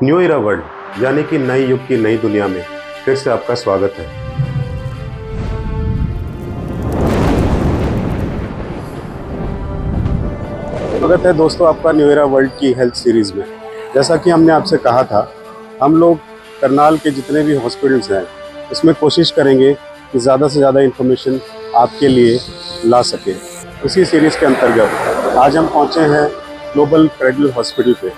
New इरा world यानी कि नए युग की नई दुनिया में फिर से आपका स्वागत है। स्वागत है दोस्तों आपका न्यू इरा वर्ल्ड की हेल्थ सीरीज में। जैसा कि हमने आपसे कहा था, हम लोग करनाल के जितने भी हॉस्पिटल्स हैं उसमें कोशिश करेंगे कि ज़्यादा से ज़्यादा इन्फॉर्मेशन आपके लिए ला सके। उसी सीरीज़ के अंतर्गत आज हम पहुँचे हैं ग्लोबल क्रेडल हॉस्पिटल पे।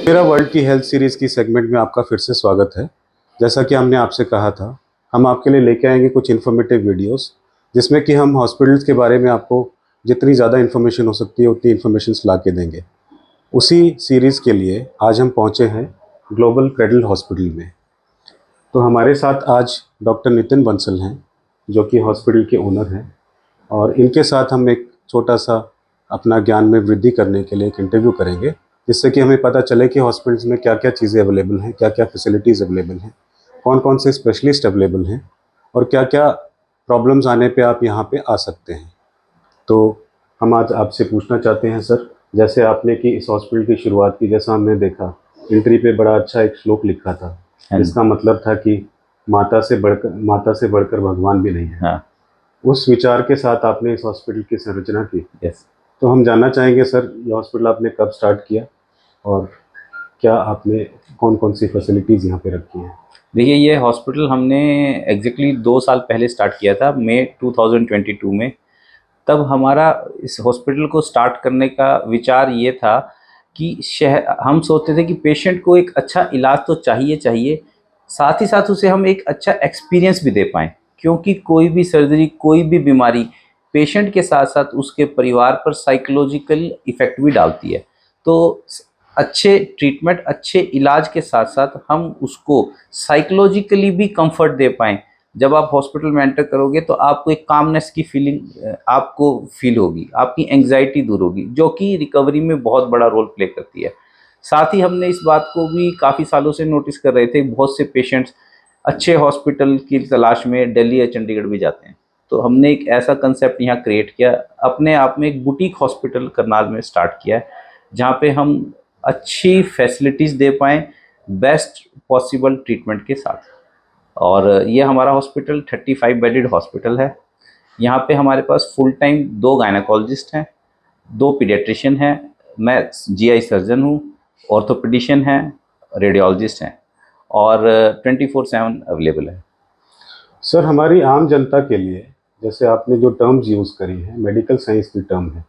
मेरा वर्ल्ड की हेल्थ सीरीज़ की सेगमेंट में आपका फिर से स्वागत है। जैसा कि हमने आपसे कहा था, हम आपके लिए लेके आएंगे कुछ इन्फॉर्मेटिव वीडियोस जिसमें कि हम हॉस्पिटल्स के बारे में आपको जितनी ज़्यादा इन्फॉर्मेशन हो सकती है उतनी इन्फॉर्मेशन ला के देंगे। उसी सीरीज़ के लिए आज हम पहुँचे हैं ग्लोबल क्रेडल हॉस्पिटल में। तो हमारे साथ आज डॉक्टर नितिन बंसल हैं जो कि हॉस्पिटल के ओनर हैं, और इनके साथ हम एक छोटा सा अपना ज्ञान में वृद्धि करने के लिए एक इंटरव्यू करेंगे, जिससे कि हमें पता चले कि हॉस्पिटल्स में क्या क्या चीज़ें अवेलेबल हैं, क्या क्या फैसिलिटीज़ अवेलेबल हैं, कौन कौन से स्पेशलिस्ट अवेलेबल हैं और क्या क्या प्रॉब्लम्स आने पे आप यहाँ पे आ सकते हैं। तो हम आज आपसे पूछना चाहते हैं सर, जैसे आपने कि इस हॉस्पिटल की शुरुआत की, जैसा हमने देखा एंट्री पे बड़ा अच्छा एक श्लोक लिखा था जिसका मतलब था कि माता से बढ़कर भगवान भी नहीं है। हाँ। उस विचार के साथ आपने इस हॉस्पिटल की संरचना की। यस। तो हम जानना चाहेंगे सर, ये हॉस्पिटल आपने कब स्टार्ट किया और क्या आपने कौन कौन सी फैसिलिटीज़ यहाँ पे रखी हैं? देखिए, ये हॉस्पिटल हमने एग्जैक्टली 2 साल पहले स्टार्ट किया था, मई 2022 में। तब हमारा इस हॉस्पिटल को स्टार्ट करने का विचार ये था कि हम सोचते थे कि पेशेंट को एक अच्छा इलाज तो चाहिए, साथ ही साथ उसे हम एक अच्छा एक्सपीरियंस भी दे पाएँ। क्योंकि कोई भी सर्जरी, कोई भी बीमारी पेशेंट के साथ-साथ उसके परिवार पर साइकोलॉजिकल इफ़ेक्ट भी डालती है। तो अच्छे ट्रीटमेंट, अच्छे इलाज के साथ-साथ हम उसको साइकोलॉजिकली भी कंफर्ट दे पाएँ। जब आप हॉस्पिटल में एंटर करोगे तो आपको एक कामनेस की फीलिंग आपको फील होगी, आपकी एंग्जायटी दूर होगी, जो कि रिकवरी में बहुत बड़ा रोल प्ले करती है। साथ ही हमने इस बात को भी काफ़ी सालों से नोटिस कर रहे थे, बहुत से पेशेंट्स अच्छे हॉस्पिटल की तलाश में दिल्ली या चंडीगढ़ भी जाते हैं। तो हमने एक ऐसा कंसेप्ट यहाँ क्रिएट किया, अपने आप में एक बुटीक हॉस्पिटल करनाल में स्टार्ट किया है, जहाँ पे हम अच्छी फैसिलिटीज़ दे पाएँ, बेस्ट पॉसिबल ट्रीटमेंट के साथ। और ये हमारा हॉस्पिटल 35 बेडेड हॉस्पिटल है। यहाँ पे हमारे पास फुल टाइम 2 गायनेकोलॉजिस्ट हैं, 2 पीडियाट्रिशियन हैं, मैं जीआई सर्जन हूँ, ऑर्थोपेडिशियन हैं, रेडियोलॉजिस्ट हैं, और 24/7 अवेलेबल है। सर, हमारी आम जनता के लिए, जैसे आपने जो टर्म्स यूज़ करी हैं, मेडिकल साइंस की टर्म है।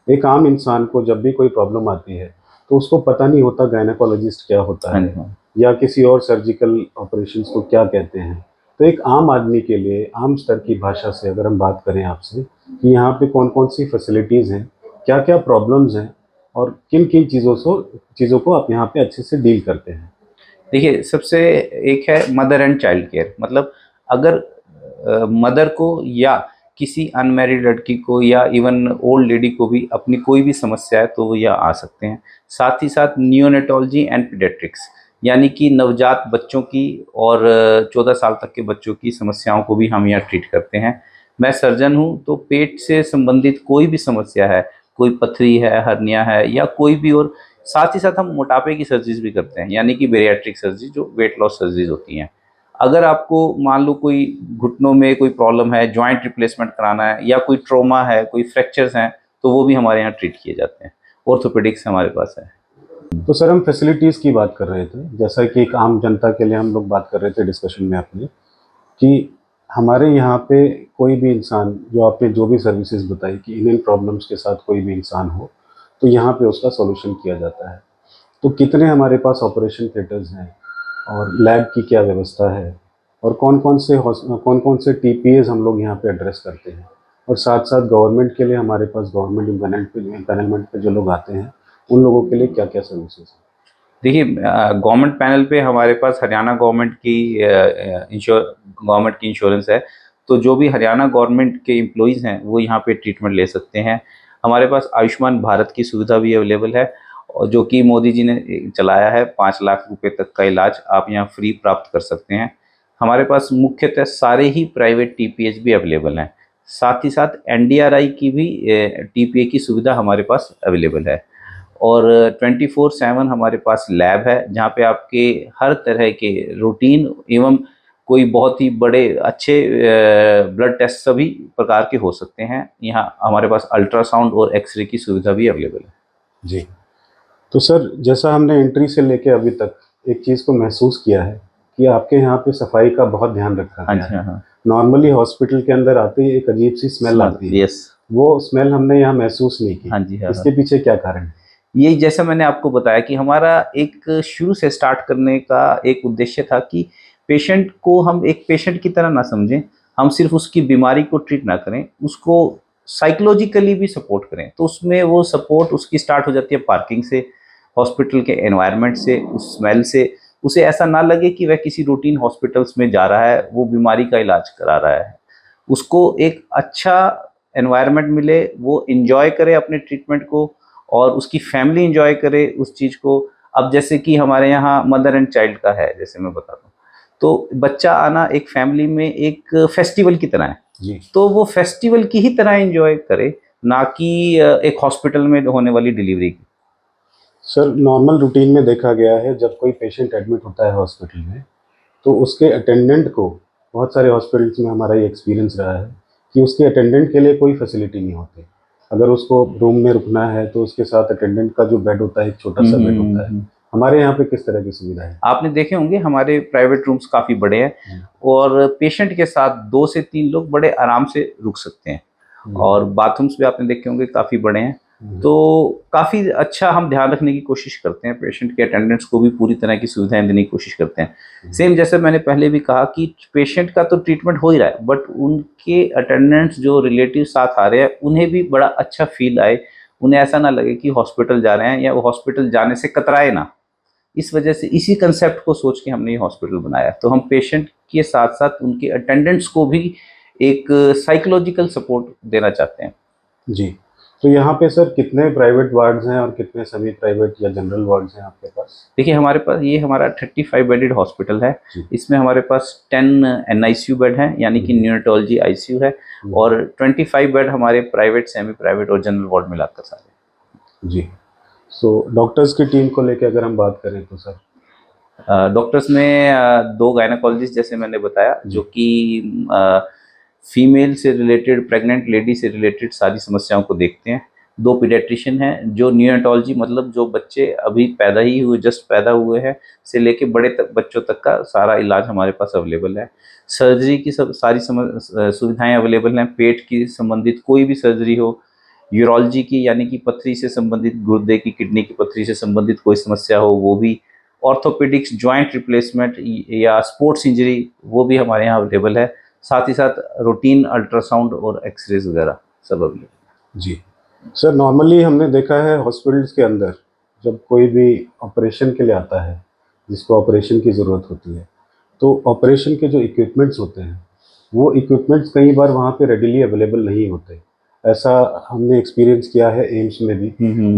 एक आम इंसान को जब भी कोई प्रॉब्लम आती है तो उसको पता नहीं होता गायनेकोलॉजिस्ट क्या होता हाँ है जी, हाँ। या किसी और सर्जिकल ऑपरेशंस को क्या कहते हैं। तो एक आम आदमी के लिए आम स्तर की भाषा से अगर हम बात करें आपसे कि यहाँ पे कौन कौन सी फैसिलिटीज़ हैं, क्या क्या प्रॉब्लम्स हैं और किन किन चीज़ों को आप यहाँ पे अच्छे से डील करते हैं? देखिए, सबसे एक है मदर एंड चाइल्ड केयर, मतलब अगर मदर को या किसी अनमैरिड लड़की को या इवन ओल्ड लेडी को भी अपनी कोई भी समस्या है तो वो यहाँ आ सकते हैं। साथ ही साथ नियोनेटोलॉजी एंड पीडियाट्रिक्स, यानी कि नवजात बच्चों की और 14 साल तक के बच्चों की समस्याओं को भी हम यहाँ ट्रीट करते हैं। मैं सर्जन हूँ, तो पेट से संबंधित कोई भी समस्या है, कोई पथरी है, हर्निया है या कोई भी और, साथ ही साथ हम मोटापे की सर्जरीज भी करते हैं, यानी कि बेरियाट्रिक सर्जरी जो वेट लॉस सर्जरीज होती हैं। अगर आपको मान लो कोई घुटनों में कोई प्रॉब्लम है, जॉइंट रिप्लेसमेंट कराना है या कोई ट्रॉमा है, कोई फ्रैक्चर्स हैं, तो वो भी हमारे यहाँ ट्रीट किए जाते हैं। ऑर्थोपेडिक्स हमारे पास है। तो सर हम फैसिलिटीज़ की बात कर रहे थे, जैसा कि एक आम जनता के लिए हम लोग बात कर रहे थे डिस्कशन में अपने, कि हमारे यहाँ पे कोई भी इंसान, जो आपने जो भी सर्विसेज बताई कि इन प्रॉब्लम्स के साथ कोई भी इंसान हो, तो यहाँ पे उसका सॉल्यूशन किया जाता है। तो कितने हमारे पास ऑपरेशन थिएटर्स हैं और लैब की क्या व्यवस्था है, और कौन कौन से टीपीएस हम लोग यहाँ पे एड्रेस करते हैं, और साथ साथ गवर्नमेंट के लिए हमारे पास गवर्नमेंट इम्पैनलमेंट पे जो लोग आते हैं उन लोगों के लिए क्या क्या सर्विसेज हैं? देखिए, गवर्नमेंट पैनल पे हमारे पास हरियाणा गवर्नमेंट की इंश्योरेंस है, तो जो भी हरियाणा गवर्नमेंट के एम्प्लॉइज़ हैं वो यहाँ पे ट्रीटमेंट ले सकते हैं। हमारे पास आयुष्मान भारत की सुविधा भी अवेलेबल है, और जो कि मोदी जी ने चलाया है। 5 लाख रुपए तक का इलाज आप यहाँ फ्री प्राप्त कर सकते हैं। हमारे पास मुख्यतः सारे ही प्राइवेट टीपीएच भी अवेलेबल हैं। साथ ही साथ एनडीआरआई की भी टीपीए की सुविधा हमारे पास अवेलेबल है। और 24/7 हमारे पास लैब है, जहाँ पे आपके हर तरह के रूटीन एवं कोई बहुत ही बड़े अच्छे ब्लड टेस्ट सभी प्रकार के हो सकते हैं। यहाँ हमारे पास अल्ट्रासाउंड और एक्सरे की सुविधा भी अवेलेबल है। जी। तो सर जैसा हमने एंट्री से लेके अभी तक एक चीज़ को महसूस किया है कि आपके यहाँ पे सफाई का बहुत ध्यान रखा हाँ गया जी, है। हाँ हाँ। नॉर्मली हॉस्पिटल के अंदर आते ही एक अजीब सी स्मेल आती है, यस। वो स्मेल हमने यहाँ महसूस नहीं की। हाँ जी, हाँ हाँ। इसके पीछे क्या कारण है? यही जैसा मैंने आपको बताया कि हमारा एक शुरू से स्टार्ट करने का एक उद्देश्य था कि पेशेंट को हम एक पेशेंट की तरह ना समझें, हम सिर्फ उसकी बीमारी को ट्रीट ना करें, उसको साइकोलॉजिकली भी सपोर्ट करें। तो उसमें वो सपोर्ट उसकी स्टार्ट हो जाती है पार्किंग से, हॉस्पिटल के एनवायरनमेंट से, उस स्मेल से। उसे ऐसा ना लगे कि वह किसी रूटीन हॉस्पिटल्स में जा रहा है, वो बीमारी का इलाज करा रहा है। उसको एक अच्छा एनवायरनमेंट मिले, वो एंजॉय करे अपने ट्रीटमेंट को, और उसकी फैमिली एंजॉय करे उस चीज़ को। अब जैसे कि हमारे यहाँ मदर एंड चाइल्ड का है, जैसे मैं बताता हूँ, तो बच्चा आना एक फैमिली में एक फेस्टिवल की तरह है। जी। तो वो फेस्टिवल की ही तरह एंजॉय करे, ना कि एक हॉस्पिटल में होने वाली डिलीवरी की। सर नॉर्मल रूटीन में देखा गया है जब कोई पेशेंट एडमिट होता है हॉस्पिटल में, तो उसके अटेंडेंट को, बहुत सारे हॉस्पिटल्स में हमारा ये एक्सपीरियंस रहा है कि उसके अटेंडेंट के लिए कोई फैसिलिटी नहीं होती। अगर उसको रूम में रुकना है तो उसके साथ अटेंडेंट का जो बेड होता है एक छोटा सा बेड होता है। हमारे यहाँ पे किस तरह की सुविधा है? आपने देखे होंगे हमारे प्राइवेट रूम्स काफ़ी बड़े हैं, और पेशेंट के साथ 2 से 3 लोग बड़े आराम से रुक सकते हैं। और बाथरूम्स भी आपने देखे होंगे काफ़ी बड़े हैं। तो काफ़ी अच्छा हम ध्यान रखने की कोशिश करते हैं, पेशेंट के अटेंडेंट्स को भी पूरी तरह की सुविधाएं देने की कोशिश करते हैं। सेम जैसे मैंने पहले भी कहा कि पेशेंट का तो ट्रीटमेंट हो ही रहा है, बट उनके अटेंडेंट्स जो रिलेटिव साथ आ रहे हैं उन्हें भी बड़ा अच्छा फील आए, उन्हें ऐसा ना लगे कि हॉस्पिटल जा रहे हैं, या वो हॉस्पिटल जाने से कतराए ना। इस वजह से इसी कंसेप्ट को सोच के हमने ये हॉस्पिटल बनाया। तो हम पेशेंट के साथ साथ उनके अटेंडेंट्स को भी एक साइकोलॉजिकल सपोर्ट देना चाहते हैं। जी। तो यहाँ पे सर कितने प्राइवेट वार्ड्स हैं और कितने सेमी प्राइवेट या जनरल वार्ड्स हैं आपके पास? देखिए, हमारे पास ये हमारा 35 बेडेड हॉस्पिटल है। जी। इसमें हमारे पास 10 एनआईसीयू बेड हैं, यानी कि न्यूरोटोलॉजी आईसीयू है, और 25 बेड हमारे प्राइवेट, सेमी प्राइवेट और जनरल वार्ड मिलाकर सारे। जी। सो डॉक्टर्स की टीम को लेकर अगर हम बात करें तो सर? डॉक्टर्स में 2 गायनाकोलॉजिस्ट, जैसे मैंने बताया, जो कि फीमेल से रिलेटेड, प्रेग्नेंट लेडी से रिलेटेड सारी समस्याओं को देखते हैं। 2 पीडियाट्रिशियन हैं जो नियोनेटोलॉजी, मतलब जो बच्चे अभी पैदा ही हुए, जस्ट पैदा हुए हैं, से लेके बड़े तक बच्चों तक का सारा इलाज हमारे पास अवेलेबल है। सर्जरी की सब सारी सुविधाएं अवेलेबल हैं। पेट की संबंधित कोई भी सर्जरी हो, यूरोलॉजी की यानी कि पथरी से संबंधित, गुर्दे की, किडनी की पथरी से संबंधित कोई समस्या हो वो भी, ऑर्थोपेडिक्स, जॉइंट रिप्लेसमेंट या स्पोर्ट्स इंजरी, वो भी हमारे यहाँ अवेलेबल है। साथ ही साथ रूटीन अल्ट्रासाउंड और एक्सरेज वगैरह सब अवेलेबल। जी। सर नॉर्मली हमने देखा है हॉस्पिटल्स के अंदर जब कोई भी ऑपरेशन के लिए आता है जिसको ऑपरेशन की ज़रूरत होती है, तो ऑपरेशन के जो इक्विपमेंट्स होते हैं वो इक्विपमेंट्स कई बार वहाँ पे रेडिली अवेलेबल नहीं होते। ऐसा हमने एक्सपीरियंस किया है एम्स में भी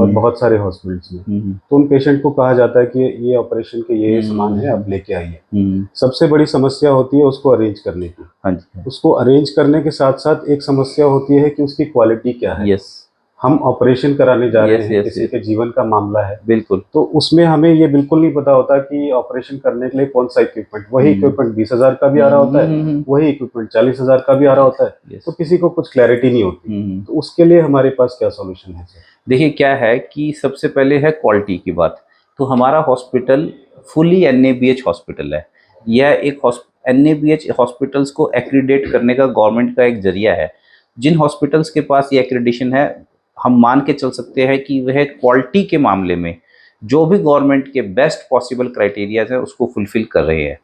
और बहुत सारे हॉस्पिटल्स में। तो उन पेशेंट को कहा जाता है कि ये ऑपरेशन के ये सामान है, आप लेके आइए। सबसे बड़ी समस्या होती है उसको अरेंज करने की। हाँ जी। उसको अरेंज करने के साथ-साथ एक समस्या होती है कि उसकी क्वालिटी क्या है। यस। हम ऑपरेशन कराने जा रहे यस, हैं, यस, किसी यस। के जीवन का मामला है, बिल्कुल। तो उसमें हमें ये बिल्कुल नहीं पता होता कि ऑपरेशन करने के लिए कौन-सा इक्विपमेंट, वही इक्विपमेंट 20,000 का भी आ रहा होता है, वही इक्विपमेंट 40,000 का भी आ रहा होता है, यस। तो किसी को कुछ क्लैरिटी नहीं होती। तो उसके लिए हमारे पास क्या सॉल्यूशन है सर? देखिए क्या है कि सबसे पहले है क्वालिटी की बात। तो हमारा हॉस्पिटल फुली एनएबीएच हॉस्पिटल है। यह एक एनएबीएच हॉस्पिटल्स को एक्रीडेट करने का गवर्नमेंट का एक जरिया है। जिन हॉस्पिटल्स के पास ये एक्रीडेशन है, हम मान के चल सकते हैं कि वह क्वालिटी के मामले में जो भी गवर्नमेंट के बेस्ट पॉसिबल क्राइटेरियाज हैं उसको फुलफिल कर रहे हैं।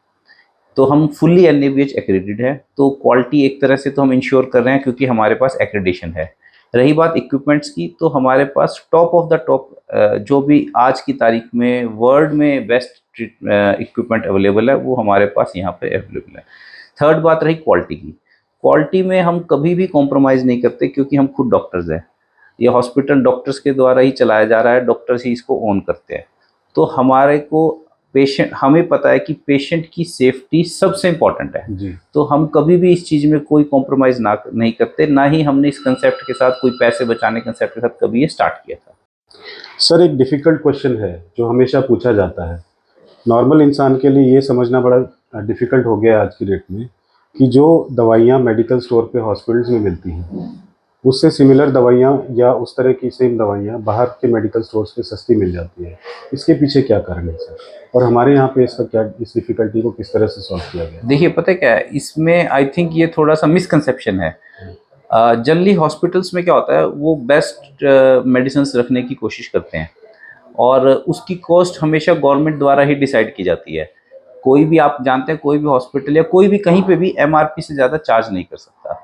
तो हम फुल्ली एनएबीएच एक्रेडिटेड है, तो क्वालिटी एक तरह से तो हम इंश्योर कर रहे हैं क्योंकि हमारे पास एक्रेडिटेशन है। रही बात इक्विपमेंट्स की, तो हमारे पास टॉप ऑफ द टॉप जो भी आज की तारीख में वर्ल्ड में बेस्ट इक्विपमेंट अवेलेबल है वो हमारे पास यहाँ पे अवेलेबल है। थर्ड बात रही क्वालिटी की। क्वालिटी में हम कभी भी कॉम्प्रोमाइज़ नहीं करते क्योंकि हम खुद डॉक्टर्स हैं। ये हॉस्पिटल डॉक्टर्स के द्वारा ही चलाया जा रहा है, डॉक्टर्स ही इसको ओन करते हैं। तो हमारे को पेशेंट, हमें पता है कि पेशेंट की सेफ्टी सबसे इम्पॉर्टेंट है जी। तो हम कभी भी इस चीज़ में कोई कॉम्प्रोमाइज़ नहीं करते, ना ही हमने इस कंसेप्ट के साथ कोई पैसे बचाने कंसेप्ट के साथ कभी ये स्टार्ट किया था। सर एक डिफ़िकल्ट क्वेश्चन है जो हमेशा पूछा जाता है। नॉर्मल इंसान के लिए ये समझना बड़ा डिफ़िकल्ट हो गया है आज की डेट में कि जो दवाइयाँ मेडिकल स्टोर पे हॉस्पिटल्स में मिलती हैं, उससे सिमिलर दवाइयाँ या उस तरह की सेम दवाइयाँ बाहर के मेडिकल स्टोर्स पे सस्ती मिल जाती है। इसके पीछे क्या कारण है सर? और हमारे यहाँ पे इसका क्या, इस डिफ़िकल्टी को किस तरह से सॉल्व किया गया? देखिए पता है क्या है, इसमें आई थिंक ये थोड़ा सा मिसकंसेप्शन है। जनरली हॉस्पिटल्स में क्या होता है, वो बेस्ट मेडिसिन रखने की कोशिश करते हैं और उसकी कॉस्ट हमेशा गवर्नमेंट द्वारा ही डिसाइड की जाती है। कोई भी, आप जानते हैं, कोई भी हॉस्पिटल या कोई भी कहीं पे भी एमआरपी से ज़्यादा चार्ज नहीं कर सकता।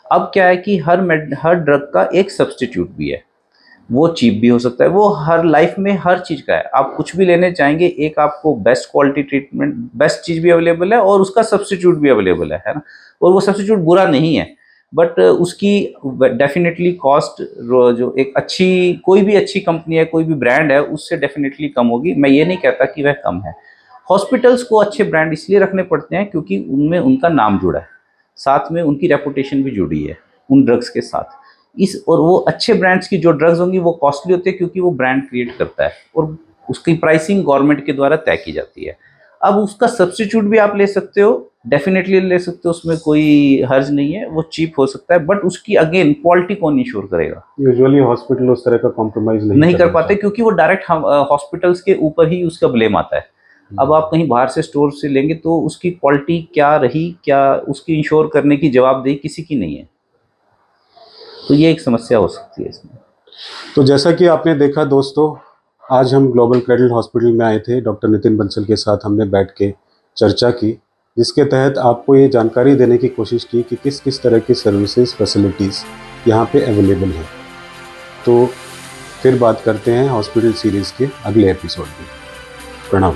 अब क्या है कि हर ड्रग का एक सब्स्टिट्यूट भी है, वो चीप भी हो सकता है, वो हर लाइफ में हर चीज़ का है। आप कुछ भी लेने चाहेंगे, एक आपको बेस्ट क्वालिटी ट्रीटमेंट, बेस्ट चीज़ भी अवेलेबल है और उसका सब्स्टिट्यूट भी अवेलेबल है ना? और वो सब्स्टिट्यूट बुरा नहीं है, बट उसकी डेफिनेटली कॉस्ट जो एक अच्छी, कोई भी अच्छी कंपनी है, कोई भी ब्रांड है, उससे डेफिनेटली कम होगी। मैं ये नहीं कहता कि वह कम है। हॉस्पिटल्स को अच्छे ब्रांड इसलिए रखने पड़ते हैं क्योंकि उनमें उनका नाम जुड़ा है, साथ में उनकी रेपुटेशन भी जुड़ी है उन ड्रग्स के साथ। और वो अच्छे ब्रांड्स की जो ड्रग्स होंगी वो कॉस्टली होते हैं क्योंकि वो ब्रांड क्रिएट करता है और उसकी प्राइसिंग गवर्नमेंट के द्वारा तय की जाती है। अब उसका सब्स्टिट्यूट भी आप ले सकते हो, डेफिनेटली ले सकते हो, उसमें कोई हर्ज नहीं है, वो चीप हो सकता है, बट उसकी अगेन क्वालिटी कौन इंश्योर करेगा? यूजुअली हॉस्पिटल उस तरह का कॉम्प्रोमाइज़ नहीं कर पाते क्योंकि वो डायरेक्ट हॉस्पिटल्स के ऊपर ही उसका ब्लेम आता है। अब आप कहीं बाहर से स्टोर से लेंगे तो उसकी क्वालिटी क्या रही, क्या उसकी इंश्योर करने की जवाबदेही किसी की नहीं है। तो ये एक समस्या हो सकती है इसमें। तो जैसा कि आपने देखा दोस्तों, आज हम ग्लोबल क्रेडल हॉस्पिटल में आए थे, डॉक्टर नितिन बंसल के साथ हमने बैठ के चर्चा की, जिसके तहत आपको ये जानकारी देने की कोशिश की कि किस किस तरह की सर्विसेज, फैसिलिटीज़ यहाँ पे अवेलेबल हैं। तो फिर बात करते हैं हॉस्पिटल सीरीज़ के अगले एपिसोड में। प्रणाम।